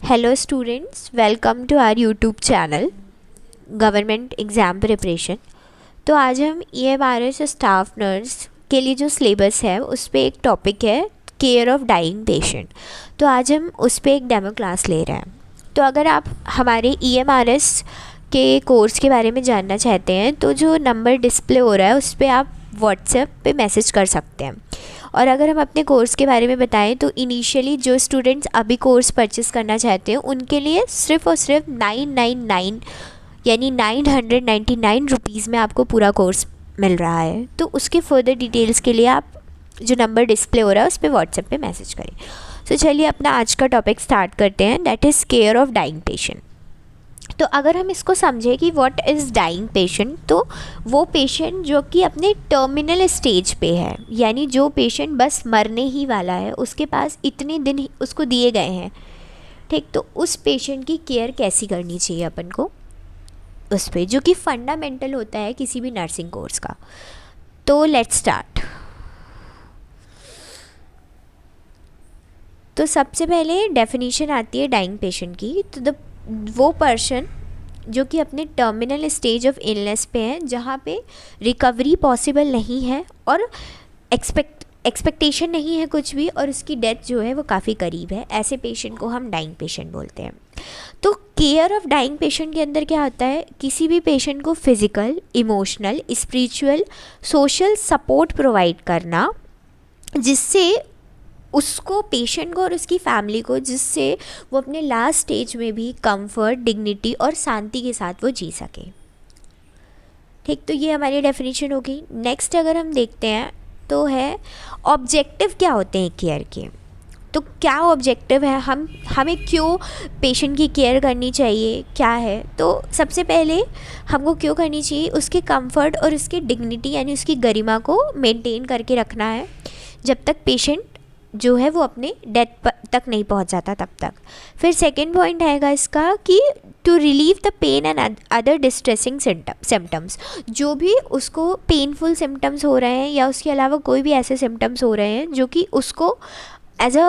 Hello students, welcome to our YouTube channel government exam preparation. तो आज हम EMRS staff nurse के लिए जो सिलेबस है उस पर एक टॉपिक है केयर ऑफ डाइंग पेशेंट। तो आज हम उस पर एक डेमो क्लास ले रहे हैं। तो अगर आप हमारे EMRS के कोर्स के बारे में जानना चाहते हैं तो जो नंबर डिस्प्ले हो रहा है उस पर आप व्हाट्सएप पे मैसेज कर सकते हैं। और अगर हम अपने कोर्स के बारे में बताएं तो इनिशियली जो स्टूडेंट्स अभी कोर्स परचेस करना चाहते हैं उनके लिए सिर्फ़ और सिर्फ 999 यानी 999 रुपीज़ में आपको पूरा कोर्स मिल रहा है। तो उसके फर्दर डिटेल्स के लिए आप जो नंबर डिस्प्ले हो रहा है उस पर व्हाट्सएप पे मैसेज करें। तो चलिए अपना आज का टॉपिक स्टार्ट करते हैं, that is care of dying patient. तो अगर हम इसको समझें कि व्हाट इज़ डाइंग पेशेंट, तो वो पेशेंट जो कि अपने टर्मिनल स्टेज पे है, यानी जो पेशेंट बस मरने ही वाला है, उसके पास इतने दिन उसको दिए गए हैं, ठीक। तो उस पेशेंट की केयर कैसी करनी चाहिए अपन को, उस पर जो कि फंडामेंटल होता है किसी भी नर्सिंग कोर्स का। तो लेट्स स्टार्ट। तो सबसे पहले डेफिनेशन आती है डाइंग पेशेंट की। तो वो पर्सन जो कि अपने टर्मिनल स्टेज ऑफ इलनेस पे है, जहाँ पे रिकवरी पॉसिबल नहीं है और एक्सपेक्टेशन नहीं है कुछ भी, और उसकी डेथ जो है वो काफ़ी करीब है, ऐसे पेशेंट को हम डाइंग पेशेंट बोलते हैं। तो केयर ऑफ डाइंग पेशेंट के अंदर क्या होता है, किसी भी पेशेंट को physical, emotional, spiritual, social support provide करना, जिससे उसको, पेशेंट को और उसकी फैमिली को, जिससे वो अपने लास्ट स्टेज में भी कंफर्ट, डिग्निटी और शांति के साथ वो जी सके, ठीक। तो ये हमारी डेफिनेशन हो गई। नेक्स्ट अगर हम देखते हैं तो है ऑब्जेक्टिव क्या होते हैं केयर के। तो क्या ऑब्जेक्टिव है, हमें क्यों पेशेंट की केयर करनी चाहिए, क्या है। तो सबसे पहले हमको क्यों करनी चाहिए, उसके कंफर्ट और उसकी डिग्निटी यानी उसकी गरिमा को मेंटेन करके रखना है जब तक पेशेंट जो है वो अपने डेथ तक नहीं पहुंच जाता तब तक। फिर सेकेंड पॉइंट आएगा इसका कि to relieve the pain and other distressing symptoms, जो भी उसको पेनफुल सिम्टम्स हो रहे हैं या उसके अलावा कोई भी ऐसे सिम्टम्स हो रहे हैं जो कि उसको एज अ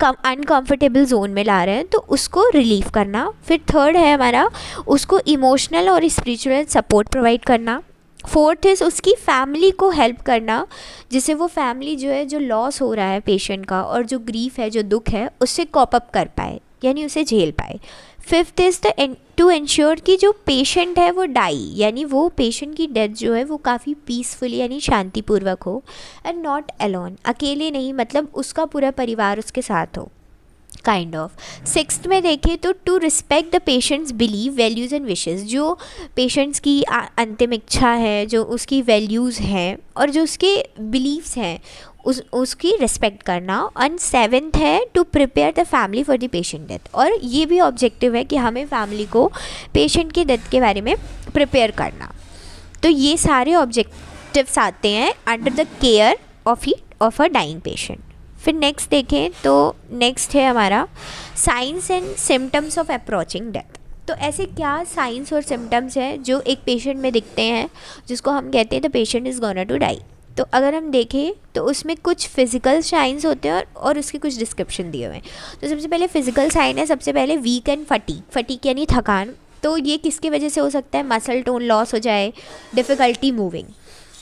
अनकम्फर्टेबल जोन में ला रहे हैं, तो उसको रिलीव करना। फिर थर्ड है हमारा उसको इमोशनल और स्पिरिचुअल सपोर्ट प्रोवाइड करना। फोर्थ इज़ उसकी फैमिली को हेल्प करना, जिससे वो फैमिली जो है, जो लॉस हो रहा है पेशेंट का और जो ग्रीफ है, जो दुख है, उससे कॉप अप कर पाए यानी उसे झेल पाए। फिफ्थ इज़ टू एंश्योर कि जो पेशेंट है वो डाई, यानी वो पेशेंट की डेथ जो है वो काफ़ी पीसफुली यानी शांतिपूर्वक हो, एंड नॉट अलोन, अकेले नहीं, मतलब उसका पूरा परिवार उसके साथ हो, काइंड ऑफ। सिक्स्थ में देखें तो to respect the patients believe, values and wishes, जो पेशेंट्स की अंतिम इच्छा है, जो उसकी वैल्यूज़ हैं और जो उसके बिलीव्स हैं, उसकी रिस्पेक्ट करना। एंड सेवेंथ है to prepare the family for the patient death, और ये भी ऑब्जेक्टिव है कि हमें फैमिली को पेशेंट की डेथ के बारे में प्रिपेयर करना। तो ये सारे ऑब्जेक्टिव्स आते हैं under the care of a dying patient. फिर नेक्स्ट देखें तो नेक्स्ट है हमारा signs and symptoms of approaching death. तो ऐसे क्या साइंस और सिम्टम्स हैं जो एक पेशेंट में दिखते हैं जिसको हम कहते हैं the patient is gonna to die. तो अगर हम देखें तो उसमें कुछ फिजिकल साइंस होते हैं और उसके कुछ डिस्क्रिप्शन दिए हुए हैं। तो सबसे पहले फिजिकल साइन है, सबसे पहले वीक एंड फटीक यानी थकान। तो ये किसकी वजह से हो सकता है, मसल टोन लॉस हो जाए, डिफ़िकल्टी मूविंग।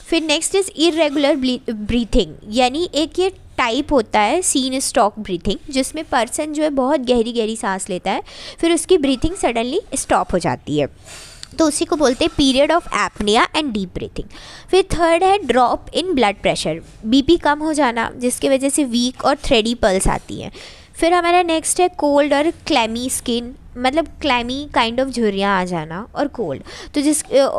फिर नेक्स्ट इज़ इरेगुलर ब्रीथिंग, यानी एक ये टाइप होता है सीन स्टॉक ब्रीथिंग, जिसमें पर्सन जो है बहुत गहरी गहरी सांस लेता है, फिर उसकी ब्रीथिंग सडनली स्टॉप हो जाती है, तो उसी को बोलते हैं period of apnoea and deep breathing. फिर थर्ड है drop in blood pressure, BP कम हो जाना, जिसकी वजह से वीक और थ्रेडी पल्स आती है। फिर हमारा नेक्स्ट है कोल्ड और क्लैमी स्किन, मतलब क्लैमी काइंड ऑफ झुर्रियाँ आ जाना और कोल्ड। तो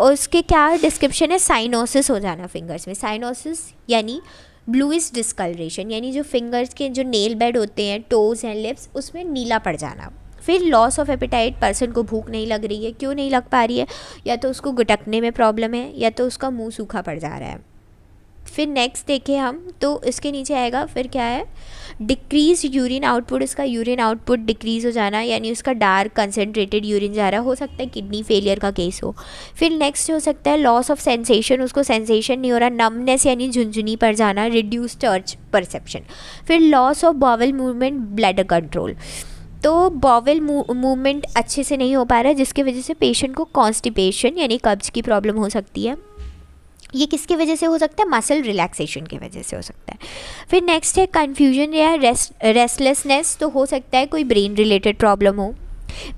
उसके क्या डिस्क्रिप्शन है, साइनोसिस हो जाना फिंगर्स में, साइनोसिस यानी ब्लूइश डिस्कलरेशन, यानी जो फिंगर्स के जो नेल बेड होते हैं, टोज एंड लिप्स, उसमें नीला पड़ जाना। फिर लॉस ऑफ एपेटाइट, पर्सन को भूख नहीं लग रही है, क्यों नहीं लग पा रही है, या तो उसको गुटकने में प्रॉब्लम है या तो उसका मुंह सूखा पड़ जा रहा है। फिर नेक्स्ट देखें हम तो इसके नीचे आएगा, फिर क्या है डिक्रीज यूरिन आउटपुट, इसका यूरिन आउटपुट डिक्रीज़ हो जाना, यानी उसका डार्क कंसनट्रेटेड यूरिन जा रहा हो सकता है किडनी फेलियर का केस हो। फिर नेक्स्ट हो सकता है लॉस ऑफ सेंसेशन, उसको सेंसेशन नहीं हो रहा, नमनेस यानी झुंझुनी पड़ जाना, रिड्यूस टर्च परसेप्शन। फिर loss of bowel movement, bladder control. तो बॉवेल मूवमेंट अच्छे से नहीं हो पा रहा है, जिसकी वजह से पेशेंट को कॉन्स्टिपेशन यानी कब्ज की प्रॉब्लम हो सकती है। ये किसकी वजह से हो सकता है? मसल रिलैक्सेशन की वजह से हो सकता है। फिर नेक्स्ट है कन्फ्यूजन या रेस्टलेसनेस, तो हो सकता है कोई ब्रेन रिलेटेड प्रॉब्लम हो।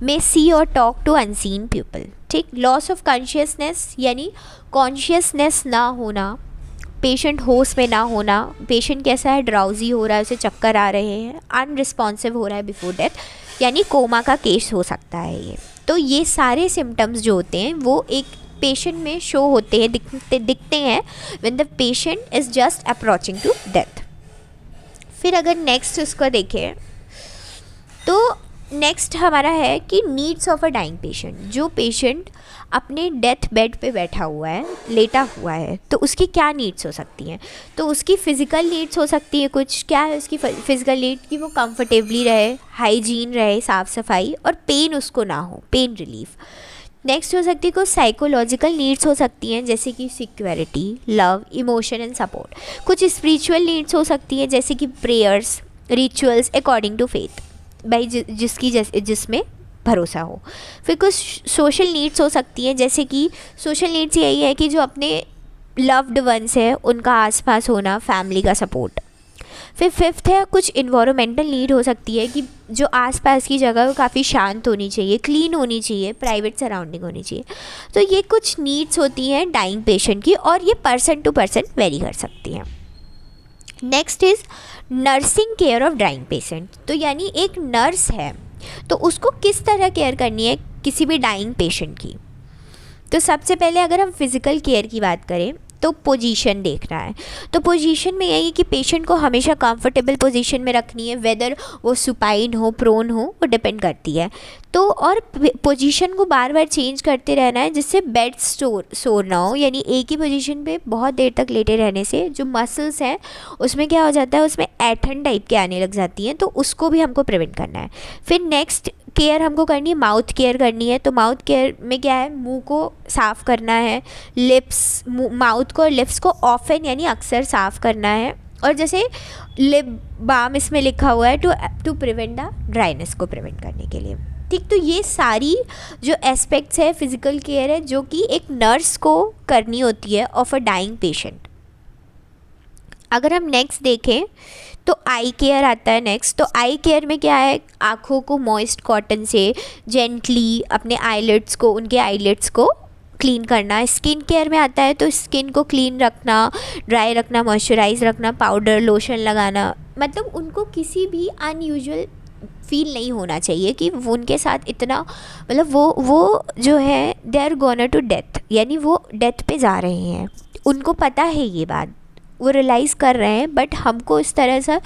मे सी और टॉक टू अनसीन पीपल, ठीक। लॉस ऑफ कॉन्शियसनेस यानी कॉन्शियसनेस ना होना, पेशेंट होश में ना होना, पेशेंट कैसा है? ड्राउजी हो रहा है, उसे चक्कर आ रहे हैं, अनरिस्पॉन्सिव हो रहा है बिफोर डेथ, यानी कोमा का केस हो सकता है ये। तो ये सारे सिम्टम्स जो होते हैं वो एक पेशेंट में शो होते हैं, दिखते हैं when the patient is just approaching to death. फिर अगर नेक्स्ट उसको देखें तो नेक्स्ट हमारा है कि needs of a dying patient. जो पेशेंट अपने डेथ बेड पे बैठा हुआ है, लेटा हुआ है, तो उसकी क्या नीड्स हो सकती हैं? तो उसकी फ़िज़िकल नीड्स हो सकती है कुछ। क्या है उसकी फ़िज़िकल नीड? कि वो कंफर्टेबली रहे, हाइजीन रहे, साफ़ सफाई, और पेन उसको ना हो, पेन रिलीफ। नेक्स्ट हो सकती है कुछ साइकोलॉजिकल नीड्स हो सकती हैं, जैसे कि security, love, emotion and support. कुछ स्पिरिचुअल नीड्स हो सकती हैं, जैसे कि prayers, rituals according to faith, भाई जिसमें भरोसा हो। फिर कुछ सोशल नीड्स हो सकती हैं, जैसे कि सोशल नीड्स यही है कि जो अपने लव्ड वंस है उनका आसपास होना, फैमिली का सपोर्ट। फिर फिफ्थ है कुछ इन्वायरमेंटल नीड हो सकती है कि जो आसपास की जगह वो काफ़ी शांत होनी चाहिए, क्लीन होनी चाहिए, प्राइवेट सराउंडिंग होनी चाहिए। तो ये कुछ नीड्स होती हैं डाइंग पेशेंट की, और ये पर्सन टू पर्सन वेरी कर सकती हैं। Next is nursing care of dying patient. तो यानी एक नर्स है तो उसको किस तरह केयर करनी है किसी भी डाइंग पेशेंट की। तो सबसे पहले अगर हम फिज़िकल केयर की बात करें तो पोजीशन देखना है। तो पोजीशन में यही कि पेशेंट को हमेशा कंफर्टेबल पोजीशन में रखनी है, वेदर वो सुपाइन हो, प्रोन हो, वो डिपेंड करती है। तो और पोजीशन को बार बार चेंज करते रहना है, जिससे बेड सोर ना हो, यानी एक ही पोजीशन पे बहुत देर तक लेटे रहने से जो मसल्स हैं उसमें क्या हो जाता है, उसमें ऐठन टाइप के आने लग जाती हैं, तो उसको भी हमको प्रिवेंट करना है। फिर नेक्स्ट केयर हमको करनी है, माउथ केयर करनी है। तो माउथ केयर में क्या है, मुंह को साफ़ करना है, लिप्स, माउथ को और लिप्स को ऑफन यानी अक्सर साफ़ करना है। और जैसे लिप बाम इसमें लिखा हुआ है टू प्रिवेंट द ड्राइनेस को प्रिवेंट करने के लिए, ठीक। तो ये सारी जो एस्पेक्ट्स है फिज़िकल केयर है जो कि एक नर्स को करनी होती है ऑफ अ डाइंग पेशेंट। अगर हम नेक्स्ट देखें तो आई केयर आता है नेक्स्ट। तो आई केयर में क्या है, आँखों को मॉइस्ट कॉटन से जेंटली अपने आईलिड्स को, उनके आईलिड्स को क्लीन करना। स्किन केयर में आता है तो स्किन को क्लीन रखना, ड्राई रखना, मॉइस्चराइज रखना, पाउडर लोशन लगाना। मतलब उनको किसी भी अनयूजुअल फील नहीं होना चाहिए कि वो उनके साथ इतना, मतलब वो जो है they are gonna to death, यानी वो डेथ पे जा रहे हैं, उनको पता है ये बात, वो रियलाइज़ कर रहे हैं, बट हमको इस तरह सा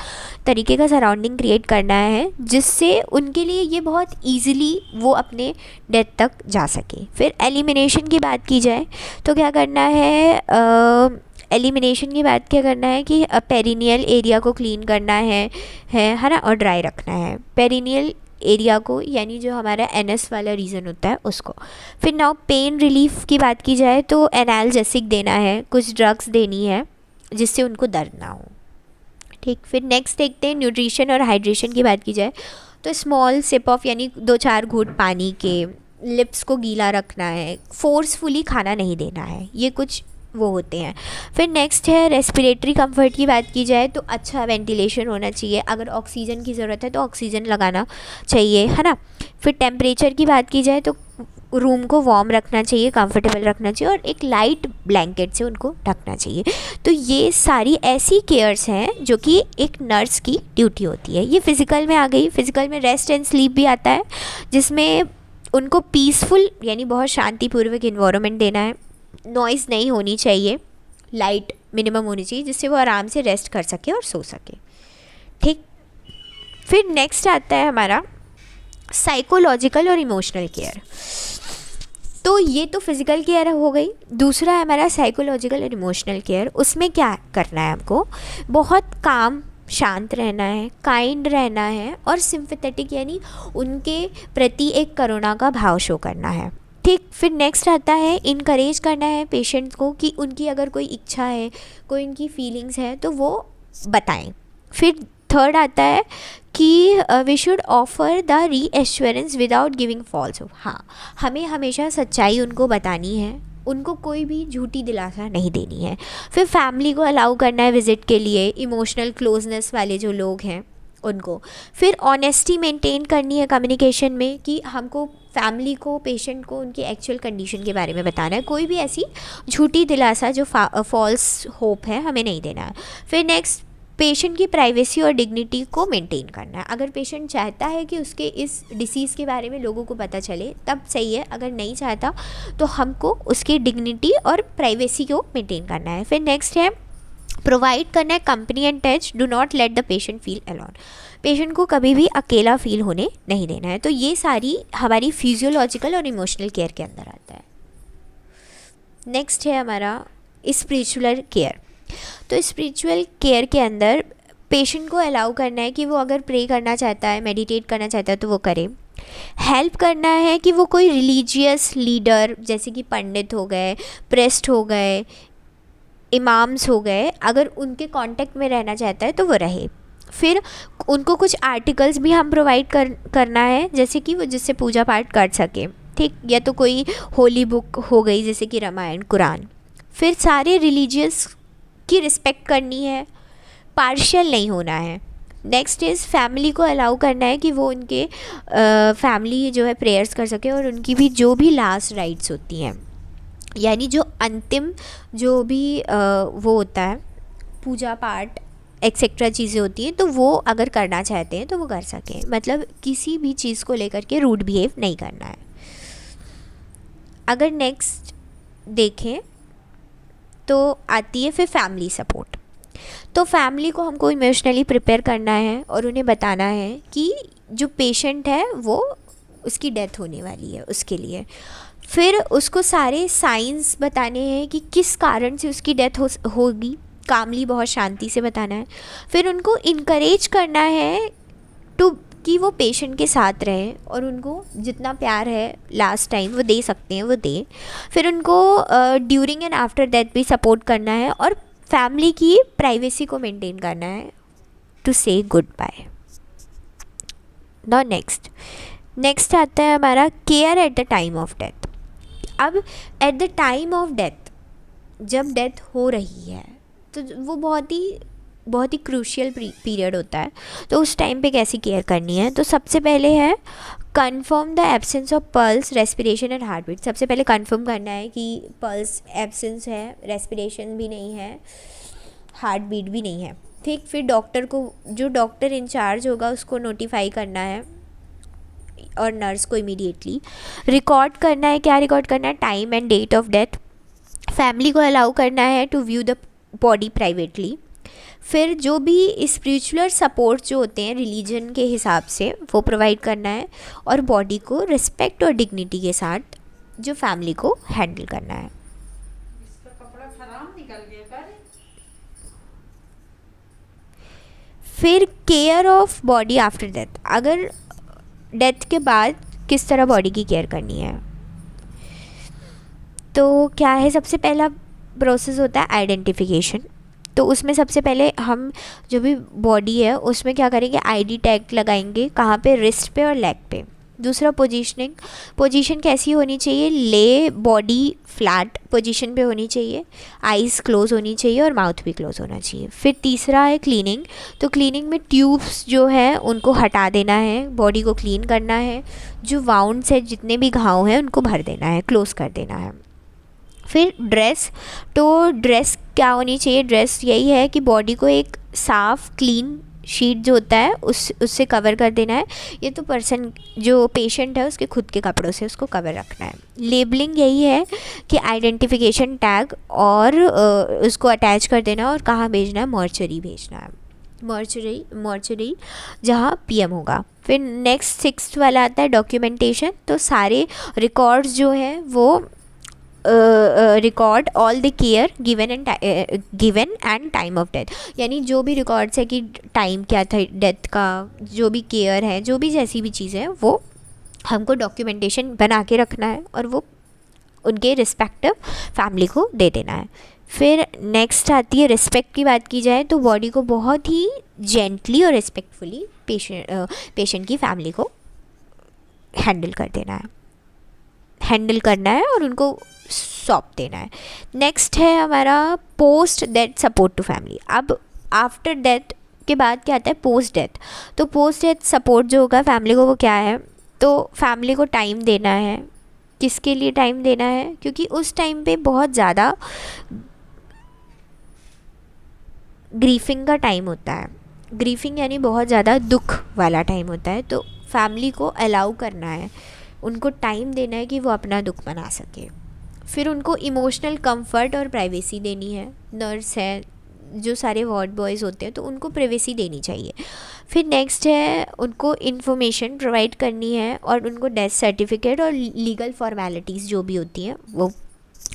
तरीके का सराउंडिंग क्रिएट करना है जिससे उनके लिए ये बहुत इजीली वो अपने डेथ तक जा सके। फिर एलिमिनेशन की बात की जाए तो क्या करना है, एलिमिनेशन की बात क्या करना है कि पेरिनियल एरिया को क्लीन करना है ना, और ड्राई रखना है पेरिनियल एरिया को, यानी जो हमारा एनएस वाला रीजन होता है उसको। फिर नाउ पेन रिलीफ की बात की जाए तो एनाल्जेसिक देना है, कुछ ड्रग्स देनी है जिससे उनको दर्द ना हो, ठीक। फिर नेक्स्ट देखते हैं न्यूट्रिशन और हाइड्रेशन की बात की जाए तो स्मॉल सिप ऑफ यानी 2-4 घूंट पानी के, लिप्स को गीला रखना है, फोर्सफुली खाना नहीं देना है, ये कुछ वो होते हैं। फिर नेक्स्ट है रेस्पिरेटरी कंफर्ट की बात की जाए तो अच्छा वेंटिलेशन होना चाहिए, अगर ऑक्सीजन की ज़रूरत है तो ऑक्सीजन लगाना चाहिए, है ना। फिर टेम्परेचर की बात की जाए तो रूम को वार्म रखना चाहिए, कंफर्टेबल रखना चाहिए, और एक लाइट ब्लैंकेट से उनको ढकना चाहिए। तो ये सारी ऐसी केयर्स हैं जो कि एक नर्स की ड्यूटी होती है। ये फिज़िकल में आ गई। फिज़िकल में रेस्ट एंड स्लीप भी आता है, जिसमें उनको पीसफुल यानी बहुत शांतिपूर्वक इन्वायरमेंट देना है, नॉइज़ नहीं होनी चाहिए, लाइट मिनिमम होनी चाहिए, जिससे वो आराम से रेस्ट कर सके और सो सके, ठीक। फिर नेक्स्ट आता है हमारा साइकोलॉजिकल और इमोशनल केयर। तो ये तो फिज़िकल केयर हो गई। दूसरा है हमारा साइकोलॉजिकल और इमोशनल केयर। उसमें क्या करना है, हमको बहुत काम शांत रहना है, काइंड रहना है, और सिंपैथेटिक यानी उनके प्रति एक करुणा का भाव शो करना है, ठीक। फिर नेक्स्ट आता है इनकरेज करना है पेशेंट को कि उनकी अगर कोई इच्छा है, कोई उनकी फीलिंग्स है तो वो बताएं। फिर थर्ड आता है कि we should offer the reassurance without giving false hope. हाँ, हमें हमेशा सच्चाई उनको बतानी है, उनको कोई भी झूठी दिलासा नहीं देनी है। फिर फैमिली को अलाउ करना है विज़िट के लिए, इमोशनल क्लोजनेस वाले जो लोग हैं उनको। फिर ऑनेस्टी मेंटेन करनी है कम्युनिकेशन में, कि हमको फैमिली को, पेशेंट को उनकी एक्चुअल कंडीशन के बारे में बताना है, कोई भी ऐसी झूठी दिलासा जो फॉल्स होप है हमें नहीं देना है। फिर नेक्स्ट, पेशेंट की प्राइवेसी और डिग्निटी को मेंटेन करना है। अगर पेशेंट चाहता है कि उसके इस डिसीज़ के बारे में लोगों को पता चले तब सही है, अगर नहीं चाहता तो हमको उसकी डिग्निटी और प्राइवेसी को मेंटेन करना है। फिर नेक्स्ट है, प्रोवाइड करना है company and touch, do not let the patient feel alone. Patient को कभी भी अकेला फील होने नहीं देना है। तो ये सारी हमारी फिजियोलॉजिकल और इमोशनल केयर के अंदर आता है। नेक्स्ट है हमारा स्पिरिचुअल केयर। तो स्पिरिचुअल केयर के अंदर पेशेंट को अलाउ करना है कि वो अगर प्रे करना चाहता है, मेडिटेट करना चाहता है तो वो करे। हेल्प करना है कि वो कोई रिलीजियस लीडर जैसे कि पंडित हो गए, प्रेस्ट हो गए, इमाम्स हो गए, अगर उनके कांटेक्ट में रहना चाहता है तो वो रहे। फिर उनको कुछ आर्टिकल्स भी हम प्रोवाइड करना है, जैसे कि वो जिससे पूजा पाठ कर सके, ठीक, या तो कोई होली बुक हो गई जैसे कि रामायण, कुरान। फिर सारे रिलीजियस की रिस्पेक्ट करनी है, पार्शियल नहीं होना है। नेक्स्ट इज़ फैमिली को अलाउ करना है कि वो उनके फैमिली जो है प्रेयर्स कर सके, और उनकी भी जो भी लास्ट राइट्स होती हैं, यानी जो अंतिम जो भी वो होता है पूजा पाठ एक्सेट्रा चीज़ें होती हैं, तो वो अगर करना चाहते हैं तो वो कर सकें। मतलब किसी भी चीज़ को लेकर के रूड बिहेव नहीं करना है। अगर नेक्स्ट देखें तो आती है फिर फैमिली सपोर्ट। तो फैमिली को हमको इमोशनली प्रिपेयर करना है और उन्हें बताना है कि जो पेशेंट है वो उसकी डेथ होने वाली है उसके लिए। फिर उसको सारे साइंस बताने हैं कि किस कारण से उसकी डेथ होगी, कामली बहुत शांति से बताना है। फिर उनको इनकरेज करना है कि वो पेशेंट के साथ रहे और उनको जितना प्यार है लास्ट टाइम वो दे सकते हैं वो दें। फिर उनको ड्यूरिंग एंड आफ्टर डेथ भी सपोर्ट करना है और फैमिली की प्राइवेसी को मेंटेन करना है टू से गुड बाय। नाउ नेक्स्ट आता है हमारा care at the time of death. अब at the time of death, जब डेथ हो रही है तो वो बहुत ही क्रूशियल पीरियड होता है, तो उस टाइम पे कैसी केयर करनी है। तो सबसे पहले है confirm the absence of pulse, respiration and heart beat. सबसे पहले कंफर्म करना है कि पल्स एब्सेंस है, रेस्पिरेशन भी नहीं है, हार्ट बीट भी नहीं है, ठीक। फिर डॉक्टर को, जो डॉक्टर इंचार्ज होगा उसको नोटिफाई करना है और नर्स को इमीडिएटली रिकॉर्ड करना है। क्या रिकॉर्ड करना है? Time and date of death. Family को अलाउ करना है to view the body privately. फिर जो भी स्पिरिचुअल सपोर्ट जो होते हैं रिलीजन के हिसाब से वो प्रोवाइड करना है, और बॉडी को रिस्पेक्ट और डिग्निटी के साथ जो फैमिली को हैंडल करना है। इसका कपड़ा खराब निकल गया क्या रे? फिर care of body after death. अगर डेथ के बाद किस तरह बॉडी की केयर करनी है, तो क्या है, सबसे पहला प्रोसेस होता है आइडेंटिफिकेशन। तो उसमें सबसे पहले हम जो भी बॉडी है उसमें क्या करेंगे, आईडी टैग लगाएंगे, कहाँ पे, रिस्ट पे और लेग पे। दूसरा पोजीशनिंग, पोजीशन कैसी होनी चाहिए, ले बॉडी फ्लैट पोजीशन पे होनी चाहिए, आईज क्लोज होनी चाहिए और माउथ भी क्लोज होना चाहिए। फिर तीसरा है क्लीनिंग। तो क्लीनिंग में ट्यूब्स जो है उनको हटा देना है, बॉडी को क्लीन करना है, जो वाउंड्स है जितने भी घाव हैं उनको भर देना है, क्लोज कर देना है। फिर ड्रेस, तो ड्रेस क्या होनी चाहिए, ड्रेस यही है कि बॉडी को एक साफ़ क्लीन शीट जो होता है उससे कवर कर देना है। ये तो पर्सन जो पेशेंट है उसके खुद के कपड़ों से उसको कवर रखना है। लेबलिंग यही है कि आइडेंटिफिकेशन टैग और उसको अटैच कर देना और कहाँ भेजना है, मॉर्चरी भेजना है, मॉर्चरी जहाँ पीएम होगा। फिर नेक्स्ट 6th वाला आता है डॉक्यूमेंटेशन। तो सारे रिकॉर्ड्स जो हैं वो record all the care given and time of death, यानी जो भी रिकॉर्ड्स है कि टाइम क्या था डेथ का, जो भी केयर है, जो भी जैसी भी चीज़ें हैं वो हमको डॉक्यूमेंटेशन बना के रखना है और वो उनके रिस्पेक्टिव फैमिली को दे देना है। फिर नेक्स्ट आती है रिस्पेक्ट की बात की जाए तो बॉडी को बहुत ही जेंटली और रिस्पेक्टफुली पेशेंट की फैमिली को हैंडल करना है और उनको सौंप देना है। नेक्स्ट है हमारा post death support to family. अब आफ्टर डेथ के बाद क्या आता है, पोस्ट डेथ। तो पोस्ट डेथ सपोर्ट जो होगा फैमिली को वो क्या है, तो फैमिली को टाइम देना है। किसके लिए टाइम देना है, क्योंकि उस टाइम पे बहुत ज़्यादा ग्रीफिंग का टाइम होता है। ग्रीफिंग यानी बहुत ज़्यादा दुख वाला टाइम होता है। तो फैमिली को अलाउ करना है, उनको टाइम देना है कि वो अपना दुख मना सके। फिर उनको इमोशनल कंफर्ट और प्राइवेसी देनी है। नर्स है, जो सारे वार्ड बॉयज़ होते हैं, तो उनको प्राइवेसी देनी चाहिए। फिर नेक्स्ट है उनको इन्फॉर्मेशन प्रोवाइड करनी है और उनको डेथ सर्टिफिकेट और लीगल फॉर्मेलिटीज़ जो भी होती हैं वो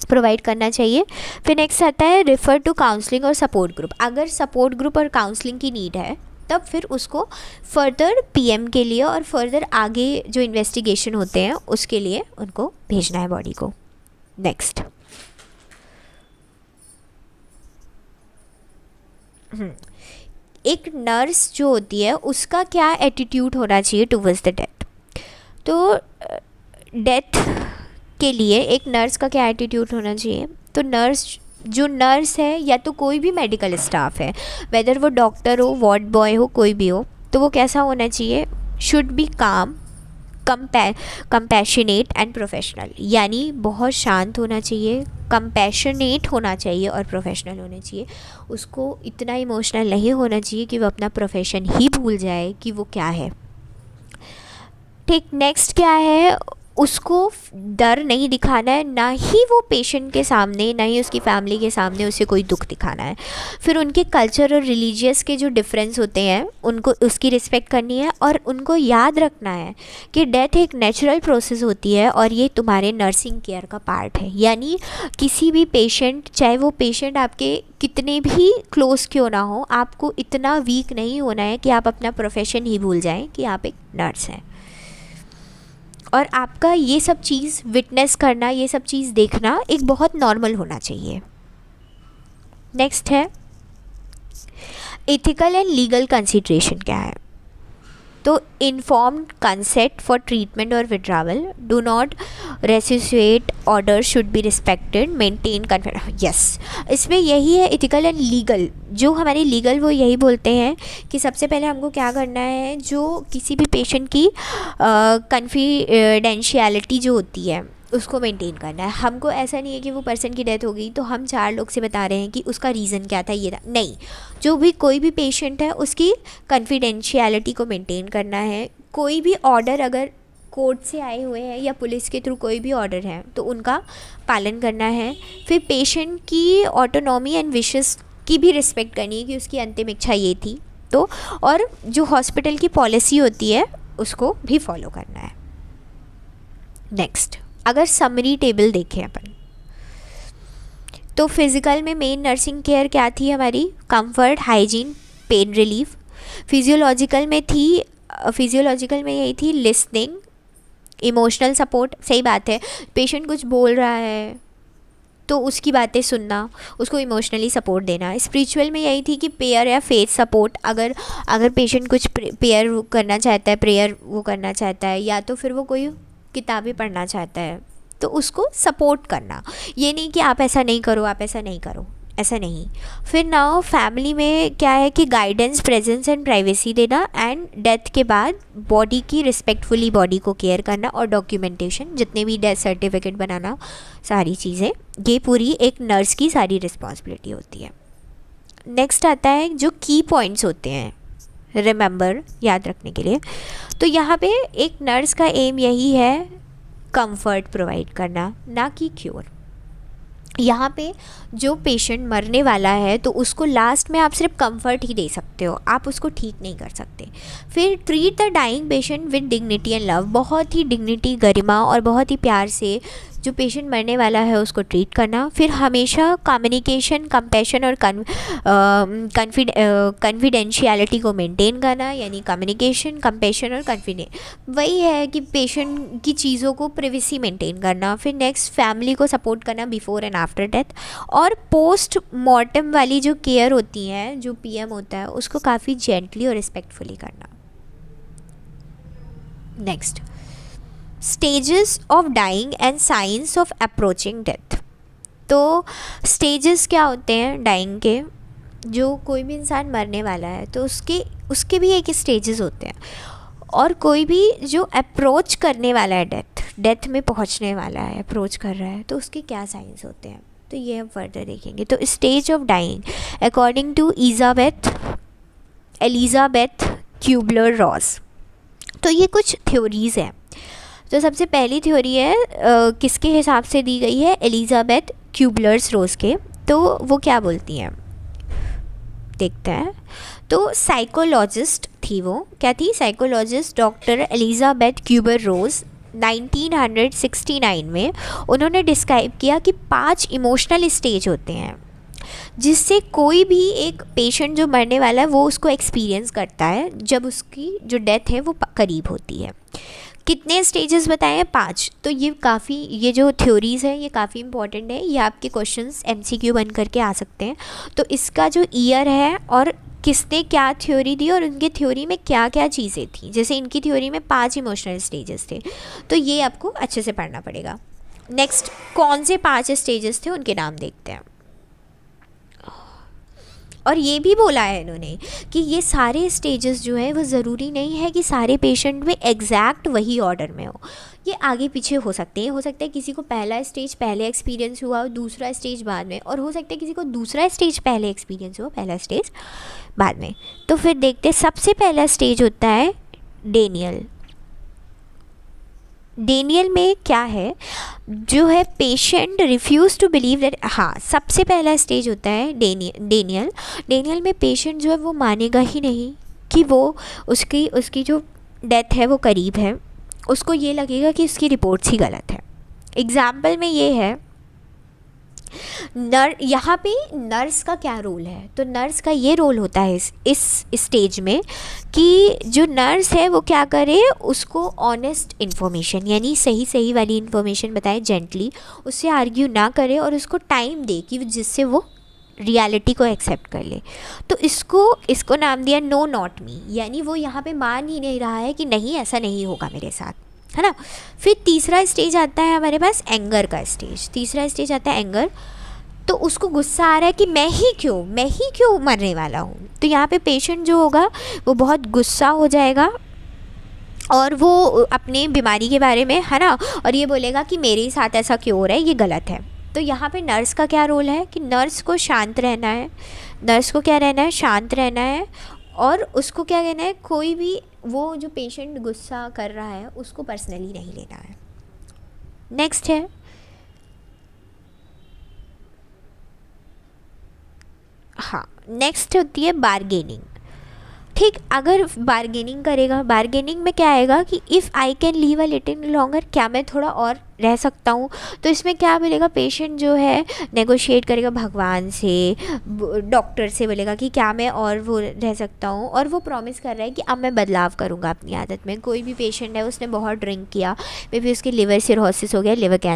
प्रोवाइड करना चाहिए। फिर नेक्स्ट आता है रेफ़र टू काउंसलिंग और सपोर्ट ग्रुप। अगर सपोर्ट ग्रुप और काउंसलिंग की नीड है तब फिर उसको फर्दर पीएम के लिए और फर्दर आगे जो इन्वेस्टिगेशन होते हैं उसके लिए उनको भेजना है बॉडी को। नेक्स्ट एक नर्स जो होती है उसका क्या एटीट्यूड होना चाहिए टुवर्ड्स द डेथ। तो डेथ के लिए एक नर्स का क्या एटीट्यूड होना चाहिए, तो नर्स है या तो कोई भी मेडिकल स्टाफ है, वेदर वो डॉक्टर हो, वार्ड बॉय हो, कोई भी हो, तो वो कैसा होना चाहिए, शुड बी काम, कंपैशनेट एंड प्रोफेशनल। यानी बहुत शांत होना चाहिए, कंपैशनेट होना चाहिए और प्रोफेशनल होना चाहिए। उसको इतना इमोशनल नहीं होना चाहिए कि वो अपना प्रोफेशन ही भूल जाए कि वो क्या है। ठीक, नेक्स्ट क्या है, उसको डर नहीं दिखाना है, ना ही वो पेशेंट के सामने, ना ही उसकी फैमिली के सामने उसे कोई दुख दिखाना है। फिर उनके कल्चर और रिलीजियस के जो डिफरेंस होते हैं उनको उसकी रिस्पेक्ट करनी है और उनको याद रखना है कि डेथ एक नेचुरल प्रोसेस होती है और ये तुम्हारे नर्सिंग केयर का पार्ट है। यानी किसी भी पेशेंट, चाहे वो पेशेंट आपके कितने भी क्लोज क्यों ना हो, आपको इतना वीक नहीं होना है कि आप अपना प्रोफेशन ही भूल जाएं कि आप एक नर्स हैं। और आपका ये सब चीज़ विटनेस करना, ये सब चीज़ देखना एक बहुत नॉर्मल होना चाहिए। नेक्स्ट है एथिकल एंड लीगल कंसिडरेशन क्या है। तो इन्फॉर्म्ड कंसेंट फॉर ट्रीटमेंट और withdrawal, do not resuscitate order should be respected, maintain confidence. Yes, इसमें यही है एथिकल एंड लीगल। जो हमारे लीगल वो यही बोलते हैं कि सबसे पहले हमको क्या करना है, जो किसी भी पेशेंट की कॉन्फिडेंशियलिटी जो होती है उसको मेंटेन करना है। हमको ऐसा नहीं है कि वो पर्सन की डेथ हो गई तो हम 4 लोग से बता रहे हैं कि उसका रीज़न क्या था, ये था, नहीं। जो भी कोई भी पेशेंट है उसकी कॉन्फिडेंशियलिटी को मेंटेन करना है। कोई भी ऑर्डर अगर कोर्ट से आए हुए हैं या पुलिस के थ्रू कोई भी ऑर्डर है तो उनका पालन करना है। फिर पेशेंट की ऑटोनॉमी एंड विशेस की भी रिस्पेक्ट करनी है कि उसकी अंतिम इच्छा ये थी, तो और जो हॉस्पिटल की पॉलिसी होती है उसको भी फॉलो करना है। नेक्स्ट, अगर समरी टेबल देखें अपन तो फिज़िकल में मेन नर्सिंग केयर क्या थी हमारी, comfort, hygiene, pain relief. Physiological में यही थी लिसनिंग, इमोशनल सपोर्ट। सही बात है, पेशेंट कुछ बोल रहा है तो उसकी बातें सुनना, उसको इमोशनली सपोर्ट देना। स्पिरिचुअल में यही थी कि प्रेयर या फेथ सपोर्ट। अगर पेशेंट कुछ प्रेयर करना चाहता है, प्रेयर वो करना चाहता है, या तो फिर वो कोई किताबें पढ़ना चाहता है तो उसको सपोर्ट करना। ये नहीं कि आप ऐसा नहीं करो, आप ऐसा नहीं करो, ऐसा नहीं। फिर नाउ फैमिली में क्या है कि गाइडेंस, प्रेजेंस एंड प्राइवेसी देना। एंड डेथ के बाद बॉडी की रिस्पेक्टफुली बॉडी को केयर करना और डॉक्यूमेंटेशन, जितने भी डेथ सर्टिफिकेट बनाना, सारी चीज़ें, ये पूरी एक नर्स की सारी रिस्पॉन्सिबिलिटी होती है। नेक्स्ट आता है जो की पॉइंट्स होते हैं रिमेंबर, याद रखने के लिए। तो यहाँ पे एक नर्स का एम यही है कंफर्ट प्रोवाइड करना, ना कि क्योर। यहाँ पे जो पेशेंट मरने वाला है तो उसको लास्ट में आप सिर्फ कंफर्ट ही दे सकते हो, आप उसको ठीक नहीं कर सकते। फिर treat the dying patient with dignity and love. बहुत ही डिग्निटी, गरिमा और बहुत ही प्यार से जो पेशेंट मरने वाला है उसको ट्रीट करना। फिर हमेशा कम्युनिकेशन, कंपैशन और कॉन्फिडेंशियलिटी को मेंटेन करना, यानी कम्युनिकेशन, कंपैशन और वही है कि पेशेंट की चीज़ों को प्रिवेसी मेंटेन करना। फिर नेक्स्ट, फैमिली को सपोर्ट करना बिफोर एंड आफ्टर डेथ। और पोस्ट मॉर्टम वाली जो केयर होती है, जो पीएम होता है, उसको काफ़ी जेंटली और रिस्पेक्टफुली करना। Next, stages of dying and signs of approaching death. तो स्टेजेस क्या होते हैं डाइंग के? जो कोई भी इंसान मरने वाला है तो उसके भी एक स्टेजेस होते हैं, और कोई भी जो अप्रोच करने वाला है डेथ में पहुंचने वाला है, अप्रोच कर रहा है, तो उसके क्या साइंस होते हैं, तो ये हम फर्दर देखेंगे। तो stage of dying according to Elizabeth Kubler Ross. तो ये कुछ थ्योरीज़ हैं। तो सबसे पहली थ्योरी है किसके हिसाब से दी गई है? एलिजाबेथ क्यूबलर-रॉस के। तो वो क्या बोलती हैं देखते हैं। तो साइकोलॉजिस्ट थी वो, क्या थी? साइकोलॉजिस्ट डॉक्टर एलिजाबेथ क्यूबलर-रॉस 1969 में उन्होंने डिस्क्राइब किया कि 5 इमोशनल स्टेज होते हैं जिससे कोई भी एक पेशेंट जो मरने वाला है वो उसको एक्सपीरियंस करता है जब उसकी जो डेथ है वो करीब होती है। कितने स्टेजेस बताए हैं? 5। तो ये जो थ्योरीज़ हैं ये काफ़ी इंपॉर्टेंट है, ये आपके क्वेश्चंस MCQ बन करके आ सकते हैं। तो इसका जो ईयर है और किसने क्या थ्योरी दी और उनके थ्योरी में क्या क्या चीज़ें थी, जैसे इनकी थ्योरी में 5 इमोशनल स्टेजेस थे, तो ये आपको अच्छे से पढ़ना पड़ेगा। नेक्स्ट, कौन से 5 स्टेजेस थे उनके नाम देखते हैं। और ये भी बोला है इन्होंने कि ये सारे स्टेजेस जो है वो ज़रूरी नहीं है कि सारे पेशेंट में एग्जैक्ट वही ऑर्डर में हो, ये आगे पीछे हो सकते हैं। हो सकता है किसी को पहला स्टेज पहले एक्सपीरियंस हुआ हो, दूसरा स्टेज बाद में, और हो सकता है किसी को दूसरा स्टेज पहले एक्सपीरियंस हुआ, पहला स्टेज बाद में। तो फिर देखते हैं, सबसे पहला स्टेज होता है डेनियल में क्या है, जो है patient refuse to believe that, हाँ सबसे पहला स्टेज होता है डेनियल में पेशेंट जो है वो मानेगा ही नहीं कि वो उसकी जो डेथ है वो करीब है, उसको ये लगेगा कि उसकी रिपोर्ट्स ही गलत है। एग्जाम्पल में ये है यहाँ पे नर्स का क्या रोल है? तो नर्स का ये रोल होता है इस स्टेज में कि जो नर्स है वो क्या करे, उसको ऑनेस्ट इन्फॉर्मेशन यानी सही वाली इन्फॉर्मेशन बताए, जेंटली, उससे आर्ग्यू ना करे और उसको टाइम दे कि जिससे वो रियलिटी को एक्सेप्ट कर ले। तो इसको नाम दिया नो नॉट मी, यानी वो यहाँ पे मान ही नहीं रहा है कि नहीं ऐसा नहीं होगा मेरे साथ, है ना। फिर तीसरा स्टेज आता है हमारे पास एंगर का स्टेज। तीसरा स्टेज आता है एंगर। तो उसको गुस्सा आ रहा है कि मैं ही क्यों मरने वाला हूँ। तो यहाँ पे पेशेंट जो होगा वो बहुत गुस्सा हो जाएगा और वो अपनी बीमारी के बारे में, है ना, और ये बोलेगा कि मेरे साथ ऐसा क्यों हो रहा है, ये गलत है। तो यहाँ पे नर्स का क्या रोल है कि नर्स को शांत रहना है, नर्स को क्या रहना है, शांत रहना है, और उसको क्या कहना है, कोई भी वो जो पेशेंट गुस्सा कर रहा है उसको पर्सनली नहीं लेना है। नेक्स्ट है नेक्स्ट होती है बार्गेनिंग। ठीक, अगर बार्गेनिंग करेगा, बार्गेनिंग में क्या आएगा कि if I can leave a little longer, क्या मैं थोड़ा और रह सकता हूँ। तो इसमें क्या बोलेगा, पेशेंट जो है नेगोशिएट करेगा भगवान से, डॉक्टर से बोलेगा कि क्या मैं और वो रह सकता हूँ, और वो प्रॉमिस कर रहा है कि अब मैं बदलाव करूँगा अपनी आदत में। कोई भी पेशेंट है उसने बहुत ड्रिंक किया, मे बी उसके लिवर सिरोसिस हो गया, लिवर कैंसर